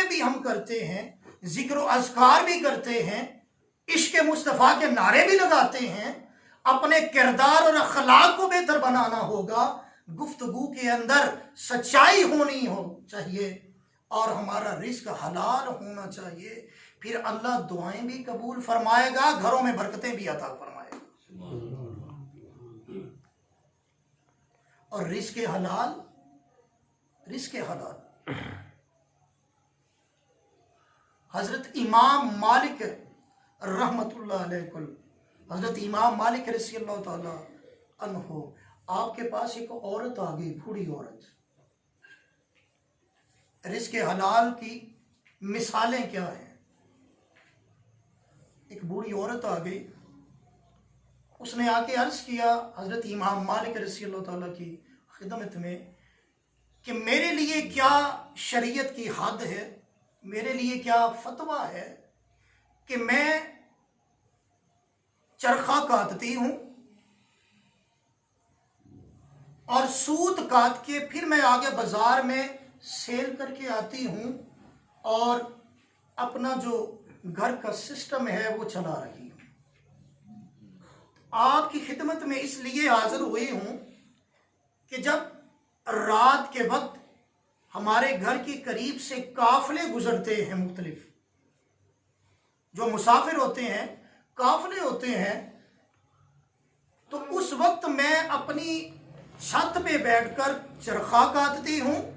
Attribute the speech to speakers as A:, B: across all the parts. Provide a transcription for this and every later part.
A: بھی ہم کرتے ہیں، ذکر و اذکار بھی کرتے ہیں، عشق مصطفیٰ کے نعرے بھی لگاتے ہیں، اپنے کردار اور اخلاق کو بہتر بنانا ہوگا، گفتگو کے اندر سچائی ہونی چاہیے اور ہمارا رزق حلال ہونا چاہیے، پھر اللہ دعائیں بھی قبول فرمائے گا، گھروں میں برکتیں بھی عطا فرمائے گا۔ اور رزق حلال حضرت امام مالک رحمت اللہ علیہ، حضرت امام مالک رضی اللہ تعالی عنہ، آپ کے پاس ایک عورت آ گئی، بوڑھی عورت۔ رزق حلال کی مثالیں کیا ہیں؟ ایک بوڑھی عورت آ گئی، اس نے آ کے عرض کیا حضرت امام مالک رضی اللہ تعالیٰ کی خدمت میں کہ میرے لیے کیا شریعت کی حد ہے، میرے لیے کیا فتویٰ ہے کہ میں چرخہ کاٹتی ہوں اور سوت کاٹ کے پھر میں آگے بازار میں سیل کر کے آتی ہوں اور اپنا جو گھر کا سسٹم ہے وہ چلا رہی ہوں۔ آپ کی خدمت میں اس لیے حاضر ہوئی ہوں کہ جب رات کے وقت ہمارے گھر کے قریب سے قافلے گزرتے ہیں، مختلف جو مسافر ہوتے ہیں، قافلے ہوتے ہیں، تو اس وقت میں اپنی چھت پہ بیٹھ کر چرخہ کاٹتی ہوں،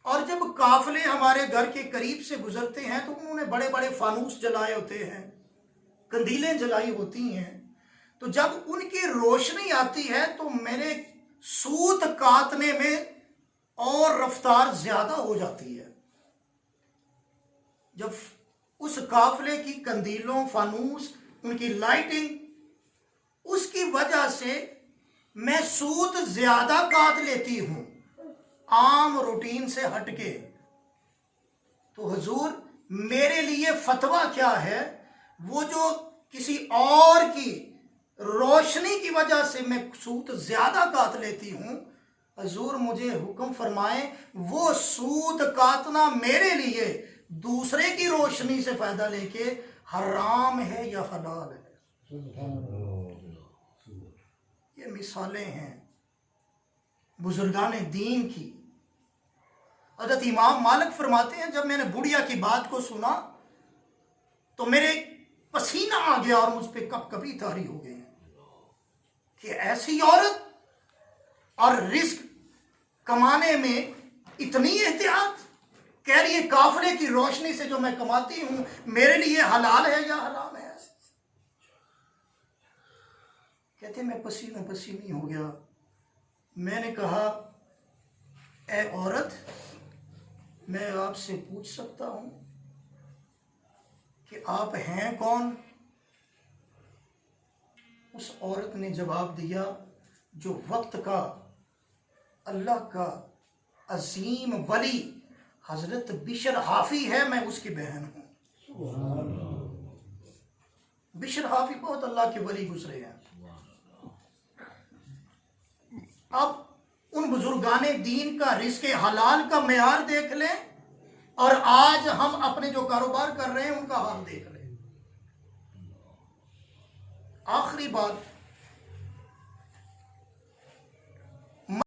A: اور جب قافلے ہمارے گھر کے قریب سے گزرتے ہیں تو انہوں نے بڑے بڑے فانوس جلائے ہوتے ہیں، قندیلیں جلائی ہوتی ہیں، تو جب ان کی روشنی آتی ہے تو میرے سوت کاٹنے میں اور رفتار زیادہ ہو جاتی ہے۔ جب اس قافلے کی قندیلوں، فانوس، ان کی لائٹنگ، اس کی وجہ سے میں سوت زیادہ کاٹ لیتی ہوں عام روٹین سے ہٹ کے۔ تو حضور میرے لیے فتویٰ کیا ہے؟ وہ جو کسی اور کی روشنی کی وجہ سے میں سوت زیادہ کاٹ لیتی ہوں، حضور مجھے حکم فرمائیں وہ سوت کاٹنا میرے لیے دوسرے کی روشنی سے فائدہ لے کے حرام ہے یا حلال ہے۔ یہ مثالیں ہیں بزرگان دین کی۔ حضرت امام مالک فرماتے ہیں جب میں نے بڑھیا کی بات کو سنا تو میرے پسینہ آ گیا اور مجھ پہ کپ کپی طاری ہو گئے کہ ایسی عورت اور رزق کمانے میں اتنی احتیاط، کہہ رہی ہے قافلے کی روشنی سے جو میں کماتی ہوں میرے لیے حلال ہے یا حرام ہے۔ کہتے میں پسینہ پسینی ہو گیا۔ میں نے کہا اے عورت، میں آپ سے پوچھ سکتا ہوں کہ آپ ہیں کون؟ اس عورت نے جواب دیا جو وقت کا اللہ کا عظیم ولی حضرت بشر حافی ہے، میں اس کی بہن ہوں۔ بشر حافی بہت اللہ کے ولی گزرے ہیں۔ اب ان بزرگان دین کا رزق حلال کا معیار دیکھ لیں اور آج ہم اپنے جو کاروبار کر رہے ہیں ان کا حال دیکھ لیں۔ آخری بات